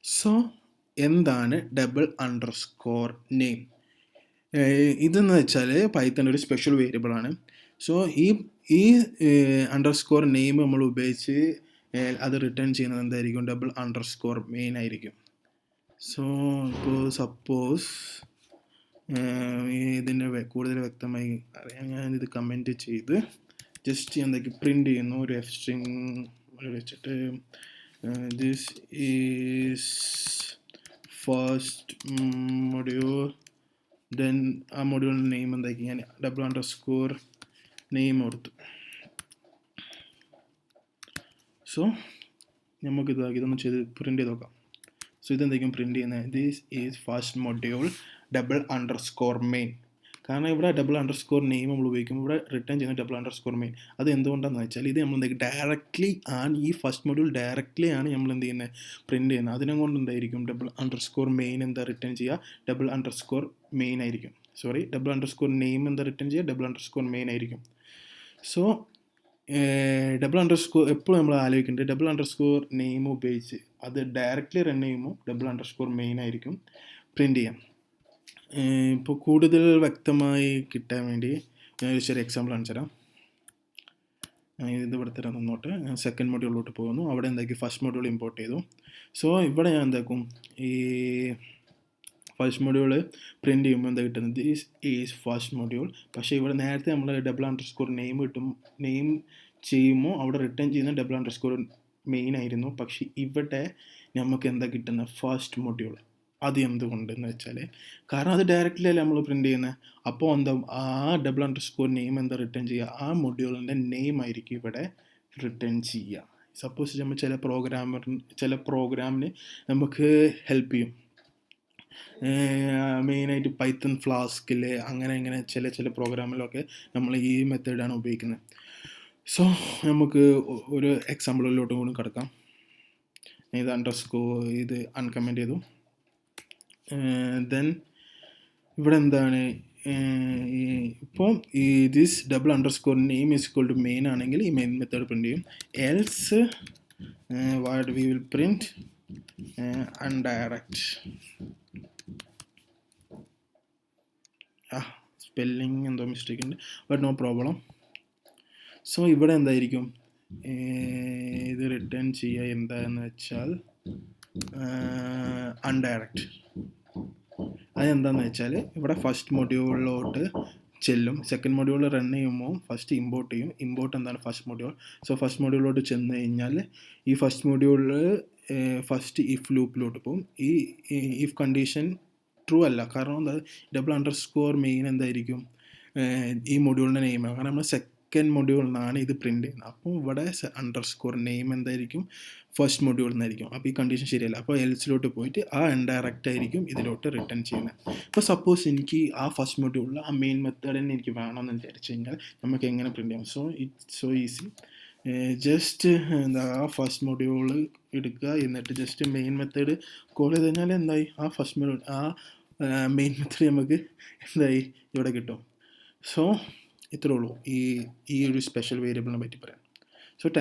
So എന്താണ് double underscore name? ഇതെന്ന് വെച്ചാൽ പൈത്തൺ ഒരു സ്പെഷ്യൽ വേരിയബിൾ ആണ്. സോ ഈ അണ്ടർസ്കോർ നെയിം നമ്മൾ ഉപയോഗിച്ച് അത് റിട്ടേൺ ചെയ്യുന്നത് എന്തായിരിക്കും? ഡബിൾ അണ്ടർസ്കോർ മെയിൻ ആയിരിക്കും. സോ ഇപ്പോൾ സപ്പോസ് ഇതിൻ്റെ കൂടുതൽ വ്യക്തമായി അറിയാൻ ഞാനിത് കമൻറ്റ് ചെയ്ത് ജസ്റ്റ് എന്തൊക്കെ പ്രിൻ്റ് ചെയ്യുന്നു. ഒരു എഫ് സ്ട്രിങ് വെച്ചിട്ട് this is first module, then ആ മൊഡ്യൂളിൻ്റെ നെയിം എന്താക്കി ഞാൻ ഡബിൾ അണ്ടർസ്കോർ നെയിം കൊടുത്തു. സോ ഇതൊന്ന് ചെയ്ത് പ്രിൻ്റ് ചെയ്ത് നോക്കാം. സോ ഇതെന്തായിരിക്കും പ്രിൻ്റ് ചെയ്യുന്നത്? This is first module double underscore main. കാരണം ഇവിടെ ഡബിൾ അണ്ടർസ്കോർ നെയിം നമ്മൾ ഉപയോഗിക്കുമ്പോൾ ഇവിടെ റിട്ടേൺ ചെയ്യുന്ന ഡബിൾ അണ്ടർസ്കോർ മെയിൻ. അത് എന്തുകൊണ്ടാണെന്ന് വെച്ചാൽ ഇത് നമ്മൾ എന്തായിരിക്കും ഡയറക്റ്റ്ലി ആണ് ഈ ഫസ്റ്റ് മൊഡ്യൂൾ ഡയറക്റ്റ്ലി ആണ് നമ്മൾ എന്ത് ചെയ്യുന്നത് പ്രിൻ്റ് ചെയ്യുന്നത്. അതിനെക്കൊണ്ട് എന്തായിരിക്കും ഡബിൾ അണ്ടർസ്കോർ മെയിൻ എന്താ റിട്ടേൺ ചെയ്യുക? ഡബിൾ അണ്ടർസ്കോർ മെയിൻ ആയിരിക്കും. ഡബിൾ അണ്ടർസ്കോർ നെയിം എന്താ റിട്ടേൺ ചെയ്യുക? ഡബിൾ അണ്ടർസ്കോർ മെയിൻ ആയിരിക്കും. സോ ഡബിൾ അണ്ടർസ്കോർ എപ്പോഴും നമ്മൾ ആലോചിക്കേണ്ടത് ഡബിൾ അണ്ടർസ്കോർ നെയിം ഉപയോഗിച്ച് അത് ഡയറക്റ്റ്ലി റൺ ചെയ്യുമ്പോൾ ഡബിൾ അണ്ടർസ്കോർ മെയിൻ ആയിരിക്കും പ്രിൻ്റ് ചെയ്യാം. ഇപ്പോൾ കൂടുതൽ വ്യക്തമായി കിട്ടാൻ വേണ്ടി ഞാനൊരു ചെറിയ എക്സാമ്പിൾ കാണിച്ചു തരാം. ഇത് ഇവിടെ തരാൻ തന്നോട്ട് ഞാൻ സെക്കൻഡ് മൊഡ്യൂളിലോട്ട് പോകുന്നു. അവിടെ എന്താക്കി ഫസ്റ്റ് മൊഡ്യൂൾ ഇമ്പോർട്ട് ചെയ്തു. സോ ഇവിടെ ഞാൻ എന്താക്കും ഈ ഫസ്റ്റ് മൊഡ്യൂൾ പ്രിൻ്റ് ചെയ്യുമ്പോൾ എന്താ കിട്ടുന്നത്? This is first module. പക്ഷേ ഇവിടെ നേരത്തെ നമ്മൾ ഡബിൾ അണ്ടർസ്കോർ നെയിം ചെയ്യുമ്പോൾ അവിടെ റിട്ടേൺ ചെയ്യുന്ന ഡബിൾ അണ്ടർസ്കോർ മെയിൻ ആയിരുന്നു. പക്ഷേ ഇവിടെ നമുക്ക് എന്താ കിട്ടുന്നത്? First module. അത് എന്തുകൊണ്ടെന്ന് വെച്ചാൽ കാരണം അത് ഡയറക്റ്റ്ലി അല്ല നമ്മൾ പ്രിൻ്റ് ചെയ്യുന്നത്. അപ്പോൾ എന്താ ആ ഡബിൾ അണ്ടർസ്കോർ നെയിം എന്താ റിട്ടേൺ ചെയ്യുക? ആ മൊഡ്യൂളിൻ്റെ നെയിം ആയിരിക്കും ഇവിടെ റിട്ടേൺ ചെയ്യുക. സപ്പോസ് നമ്മൾ ചില പ്രോഗ്രാമിന് നമുക്ക് ഹെൽപ്പ് ചെയ്യും. മെയിനായിട്ട് പൈത്തൺ ഫ്ലാസ്കിൽ അങ്ങനെ ചില പ്രോഗ്രാമിലൊക്കെ നമ്മൾ ഈ മെത്തേഡാണ് ഉപയോഗിക്കുന്നത്. സോ നമുക്ക് ഒരു എക്സാമ്പിളിലോട്ട് കൂടി കിടക്കാം. ഇത് ഇത് അൺകമൻറ്റ് ചെയ്തു. ദെൻ ഇവിടെ എന്താണ് ഇപ്പോൾ ഈ this double underscore name is equal to main ആണെങ്കിൽ ഈ മെയിൻ മെത്തേഡ് പ്രിൻ്റ് ചെയ്യും. Else what we will print undirect. Spelling എന്തോ മിസ്റ്റേക്ക് ഉണ്ട്, ബട്ട് നോ പ്രോബ്ലം. സോ ഇവിടെ എന്തായിരിക്കും ഇത് റിട്ടേൺ ചെയ്യുക എന്താണെന്ന് വെച്ചാൽ അൺഡയറക്റ്റ്. അതെന്താണെന്ന് വെച്ചാൽ ഇവിടെ ഫസ്റ്റ് മൊഡ്യൂളിലോട്ട് ചെല്ലും. സെക്കൻഡ് മൊഡ്യൂൾ റൺ ചെയ്യുമ്പോൾ ഫസ്റ്റ് ഇമ്പോർട്ട് ചെയ്യും. ഇമ്പോർട്ട് എന്താണ്? First module. സോ ഫസ്റ്റ് മൊഡ്യൂളിലോട്ട് ചെന്ന് കഴിഞ്ഞാൽ ഈ ഫസ്റ്റ് മൊഡ്യൂളിൽ ഫസ്റ്റ് ഇഫ് ലൂപ്പിലോട്ട് പോകും. ഈ ഇഫ് കണ്ടീഷൻ ട്രൂ അല്ല. കാരണം എന്താ? ഡബിൾ അണ്ടർസ്കോർ മെയിൻ എന്തായിരിക്കും ഈ മൊഡ്യൂളിൻ്റെ നെയിമാണ്. കാരണം നമ്മൾ സെക്കൻഡ് മൊഡ്യൂളിനാണ് ഇത് പ്രിൻ്റ് ചെയ്യുന്നത്. അപ്പോൾ ഇവിടെ അണ്ടർസ്കോർ നെയിം എന്തായിരിക്കും? ഫസ്റ്റ് മൊഡ്യൂളിൽ നിന്നായിരിക്കും. അപ്പോൾ ഈ കണ്ടീഷൻ ശരിയല്ല. അപ്പോൾ എൽസിലോട്ട് പോയിട്ട് ആ ഇൻഡയറക്റ്റ് ആയിരിക്കും ഇതിലോട്ട് റിട്ടേൺ ചെയ്യുന്നത്. ഇപ്പോൾ സപ്പോസ് എനിക്ക് ആ ഫസ്റ്റ് മൊഡ്യൂളിൽ ആ മെയിൻ മെത്തേഡ് തന്നെ എനിക്ക് വേണമെന്ന് വിചാരിച്ചു കഴിഞ്ഞാൽ നമുക്ക് എങ്ങനെ പ്രിൻ്റ് ചെയ്യാം? So it's so easy. Just ആ ഫസ്റ്റ് മൊഡ്യൂൾ എടുക്കുക, എന്നിട്ട് ജസ്റ്റ് മെയിൻ മെത്തേഡ് കോൾ ചെയ്ത് കഴിഞ്ഞാൽ എന്തായി? ആ ഫസ്റ്റ് മൊഡ്യൂൾ മെയിൻ മെത്തേഡ് നമുക്ക് എന്തായി ഇവിടെ കിട്ടും. സോ ഇത്രേ ഉള്ളൂ ഈ ഒരു സ്പെഷ്യൽ വേരിയബിളിനെ പറ്റി പറയാം. So thank